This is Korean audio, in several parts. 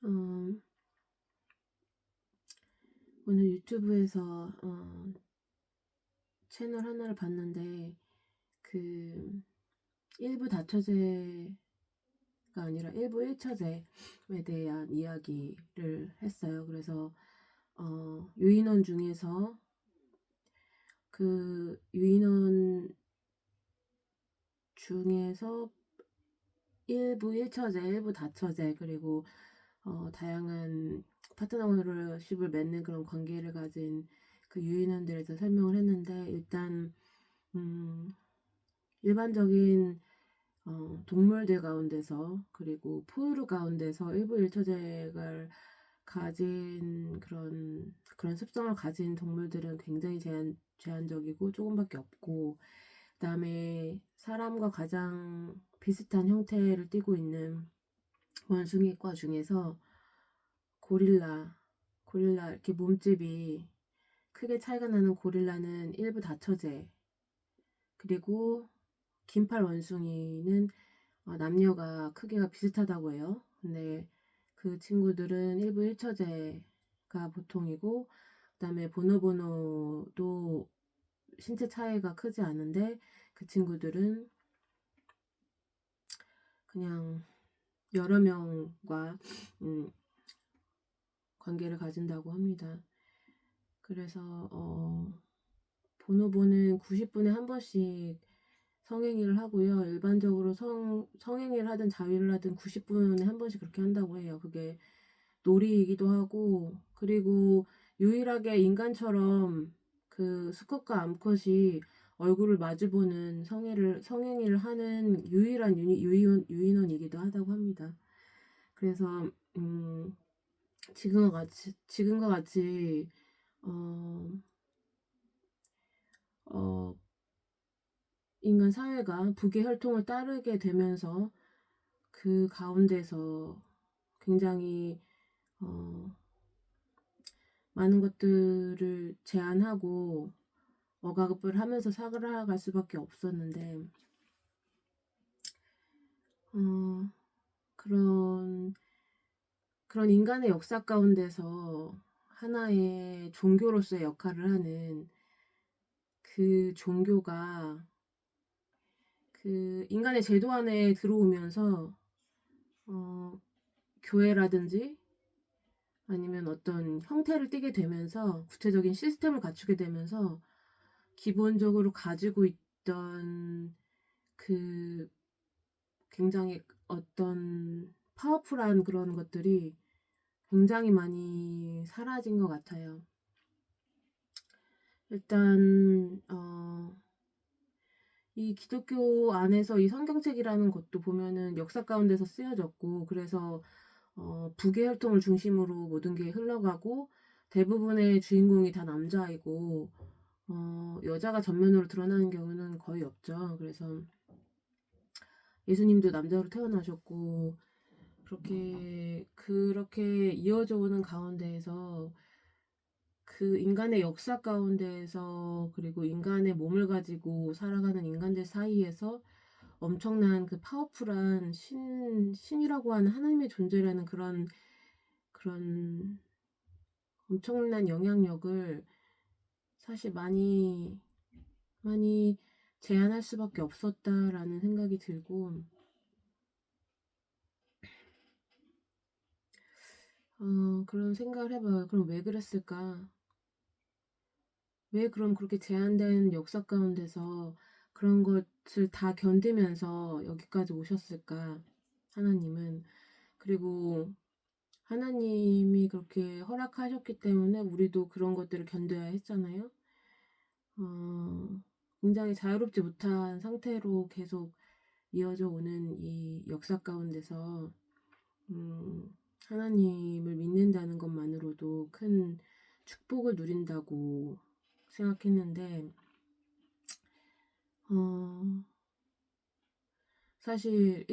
어, 오늘 유튜브에서 채널 하나를 봤는데 그 일부 다처제가 아니라 일부 일처제에 대한 이야기를 했어요. 그래서 유인원 중에서 그 유인원 중에서 일부 일처제, 일부 다처제, 그리고 다양한 파트너십을 맺는 그런 관계를 가진 그 유인원들에 대해서 설명을 했는데, 일단 일반적인 동물들 가운데서, 그리고 포유류 가운데서 일부 일처제를 가진 그런 습성을 가진 동물들은 굉장히 제한적이고 조금밖에 없고, 그 다음에 사람과 가장 비슷한 형태를 띠고 있는 원숭이과 중에서 고릴라 이렇게 몸집이 크게 차이가 나는 고릴라는 일부 다처제, 그리고 긴팔 원숭이는 남녀가 크기가 비슷하다고 해요. 근데 그 친구들은 일부 일처제가 보통이고, 그 다음에 보노보노도 신체 차이가 크지 않은데 그 친구들은 그냥 여러 명과 관계를 가진다고 합니다. 그래서 보노보는 90분에 한 번씩 성행위를 하고요. 일반적으로 성행위를 하든 자위를 하든 90분에 한 번씩 그렇게 한다고 해요. 그게 놀이이기도 하고, 그리고 유일하게 인간처럼 그 수컷과 암컷이 얼굴을 마주보는 성행위를 하는 유일한 유인원이기도 하다고 합니다. 그래서 지금과 같이 어, 어, 인간 사회가 부계 혈통을 따르게 되면서 그 가운데서 굉장히 어, 많은 것들을 제한하고 억압을 하면서 살아갈 수밖에 없었는데, 어, 그런 인간의 역사 가운데서 하나의 종교로서의 역할을 하는 그 종교가 그 인간의 제도 안에 들어오면서 교회라든지 아니면 어떤 형태를 띠게 되면서, 구체적인 시스템을 갖추게 되면서 기본적으로 가지고 있던 그 굉장히 어떤 파워풀한 그런 것들이 굉장히 많이 사라진 것 같아요. 일단 이 기독교 안에서 이 성경책이라는 것도 보면은 역사 가운데서 쓰여졌고, 그래서 부계 혈통을 중심으로 모든 게 흘러가고, 대부분의 주인공이 다 남자이고 여자가 전면으로 드러나는 경우는 거의 없죠. 그래서 예수님도 남자로 태어나셨고, 그렇게 이어져 오는 가운데에서 그 인간의 역사 가운데에서, 그리고 인간의 몸을 가지고 살아가는 인간들 사이에서 엄청난 그 파워풀한 신이라고 하는 하나님의 존재라는 그런 엄청난 영향력을 사실 많이 제한할 수밖에 없었다라는 생각이 들고, 그런 생각을 해봐요. 그럼 왜 그랬을까? 왜 그럼 그렇게 제한된 역사 가운데서 그런 것을 다 견디면서 여기까지 오셨을까? 하나님은. 그리고 하나님이 그렇게 허락하셨기 때문에 우리도 그런 것들을 견뎌야 했잖아요. 굉장히 자유롭지 못한 상태로 계속 이어져 오는 이 역사 가운데서 하나님을 믿는다는 것만으로도 큰 축복을 누린다고 생각했는데, 사실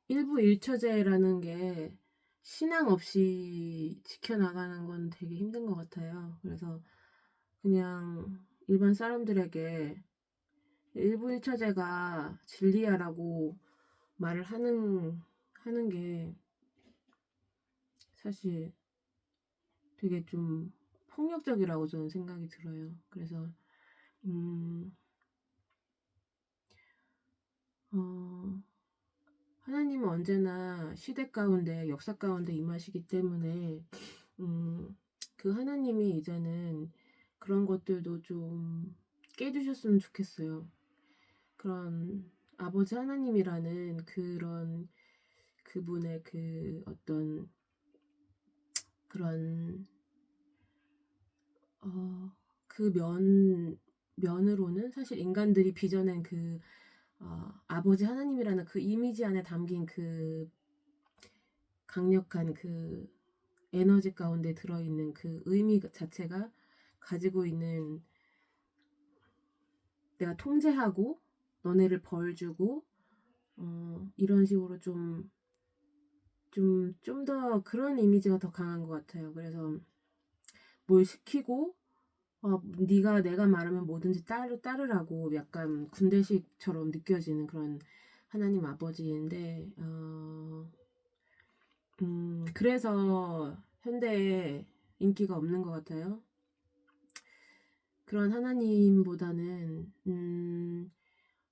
일부 일처제라는 게 신앙 없이 지켜나가는 건 되게 힘든 것 같아요. 그래서 그냥 일반 사람들에게 일부 일처제가 진리야라고 말을 하는 게 사실 되게 좀 폭력적이라고 저는 생각이 들어요. 그래서 음, 어, 하나님은 언제나 시대 가운데 역사 가운데 임하시기 때문에 음, 그 하나님이 이제는 그런 것들도 좀 깨주셨으면 좋겠어요. 그런 아버지 하나님이라는 그런 그분의 그 어떤 그런 그 면으로는 사실 인간들이 빚어낸 그 아버지 하나님이라는 그 이미지 안에 담긴 그 강력한 그 에너지 가운데 들어있는 그 의미 자체가 가지고 있는 내가 통제하고 너네를 벌 주고 이런 식으로 좀 더 그런 이미지가 더 강한 것 같아요. 그래서 뭘 시키고 네가 내가 말하면 뭐든지 따르라고 약간 군대식처럼 느껴지는 그런 하나님 아버지인데 그래서 현대에 인기가 없는 것 같아요. 그런 하나님보다는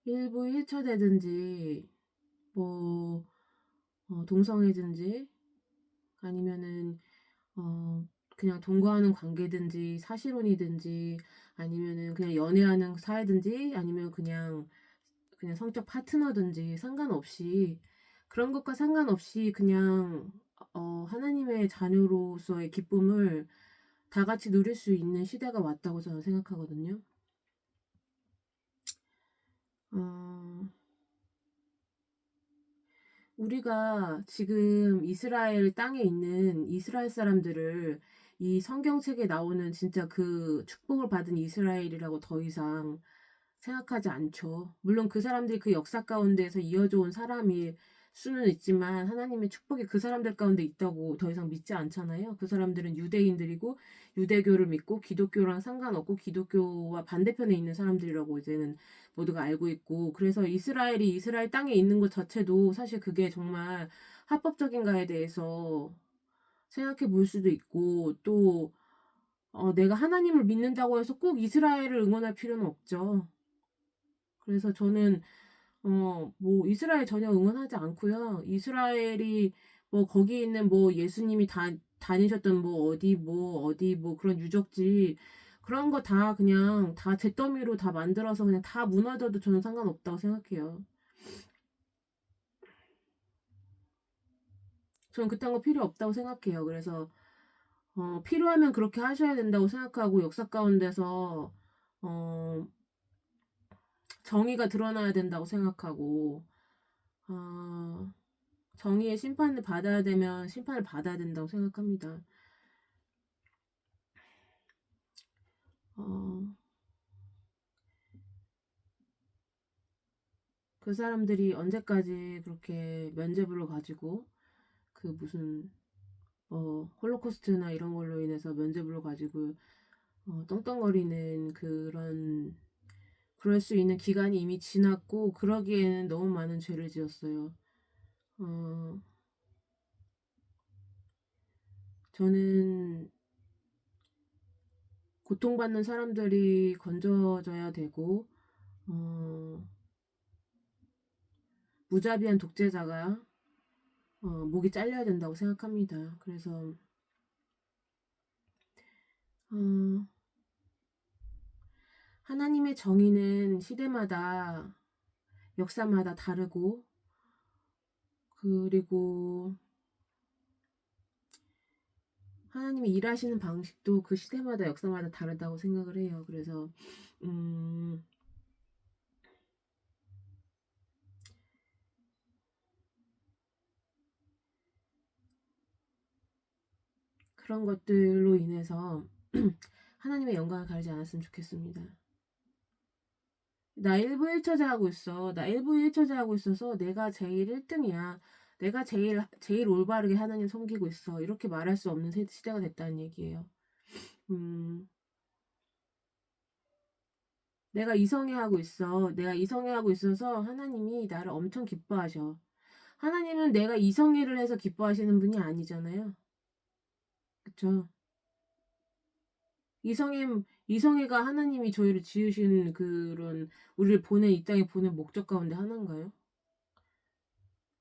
일부 일처되든지 뭐 동성애든지 아니면은 그냥 동거하는 관계든지 사실혼이든지 아니면은 그냥 연애하는 사이든지 아니면 그냥 성적 파트너든지 상관없이 그런 것과 상관없이 그냥 하나님의 자녀로서의 기쁨을 다 같이 누릴 수 있는 시대가 왔다고 저는 생각하거든요. 어, 우리가 지금 이스라엘 땅에 있는 이스라엘 사람들을 이 성경책에 나오는 진짜 그 축복을 받은 이스라엘이라고 더 이상 생각하지 않죠. 물론 그 사람들이 그 역사 가운데에서 이어져 온 사람일 수는 있지만 하나님의 축복이 그 사람들 가운데 있다고 더 이상 믿지 않잖아요. 그 사람들은 유대인들이고 유대교를 믿고 기독교랑 상관없고 기독교와 반대편에 있는 사람들이라고 이제는 모두가 알고 있고 그래서 이스라엘이 이스라엘 땅에 있는 것 자체도 사실 그게 정말 합법적인가에 대해서 생각해 볼 수도 있고 또 내가 하나님을 믿는다고 해서 꼭 이스라엘을 응원할 필요는 없죠. 그래서 저는 뭐 이스라엘 전혀 응원하지 않고요. 이스라엘이 뭐 거기 있는 뭐 예수님이 다니셨던 뭐 어디 뭐 그런 유적지 그런 거 다 그냥 다 잿더미로 다 만들어서 그냥 다 무너져도 저는 상관없다고 생각해요. 저는 그딴 거 필요 없다고 생각해요. 그래서 필요하면 그렇게 하셔야 된다고 생각하고 역사 가운데서 어, 정의가 드러나야 된다고 생각하고 어, 정의의 심판을 받아야 되면 심판을 받아야 된다고 생각합니다. 어, 그 사람들이 언제까지 그렇게 면죄부를 가지고 그 무슨 홀로코스트나 이런 걸로 인해서 면죄부를 가지고 떵떵거리는 그럴 수 있는 기간이 이미 지났고 그러기에는 너무 많은 죄를 지었어요. 어, 저는 고통받는 사람들이 건져져야 되고 어, 무자비한 독재자가 목이 잘려야 된다고 생각합니다. 그래서 어, 하나님의 정의는 시대마다 역사마다 다르고 그리고 하나님이 일하시는 방식도 그 시대마다 역사마다 다르다고 생각을 해요. 그래서 음, 그런 것들로 인해서 하나님의 영광을 가리지 않았으면 좋겠습니다. 나 일부 일처제 하고 있어. 나 일부 일처제 하고 있어서 내가 제일 1등이야. 내가 제일 올바르게 하나님 섬기고 있어. 이렇게 말할 수 없는 시대가 됐다는 얘기예요. 음, 내가 이성애 하고 있어. 내가 이성애 하고 있어서 하나님이 나를 엄청 기뻐하셔. 하나님은 내가 이성애를 해서 기뻐하시는 분이 아니잖아요. 그쵸. 이성애가 하나님이 저희를 지으신 그런 우리를 보낸 이 땅에 보낸 목적 가운데 하나인가요?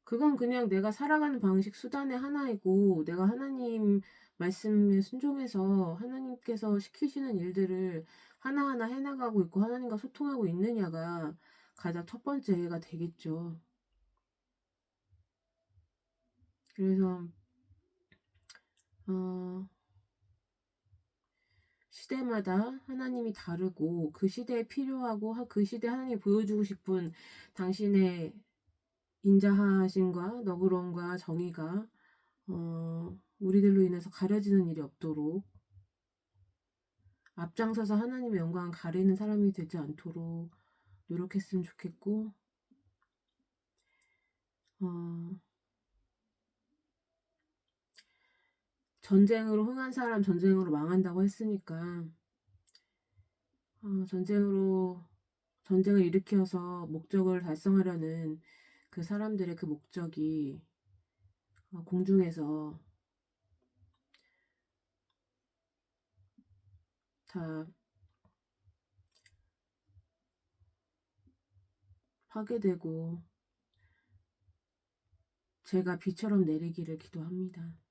그건 그냥 내가 살아가는 방식 수단의 하나이고 내가 하나님 말씀에 순종해서 하나님께서 시키시는 일들을 하나하나 해 나가고 있고 하나님과 소통하고 있느냐가 가장 첫 번째가 되겠죠. 그래서 어 시대마다 하나님이 다르고 그 시대에 필요하고 그 시대에 하나님이 보여주고 싶은 당신의 인자하심과 너그러움과 정의가 우리들로 인해서 가려지는 일이 없도록 앞장서서 하나님의 영광을 가리는 사람이 되지 않도록 노력했으면 좋겠고 어 전쟁으로 흥한 사람 전쟁으로 망한다고 했으니까 전쟁을 일으켜서 목적을 달성하려는 그 사람들의 그 목적이 공중에서 다 파괴되고 제가 비처럼 내리기를 기도합니다.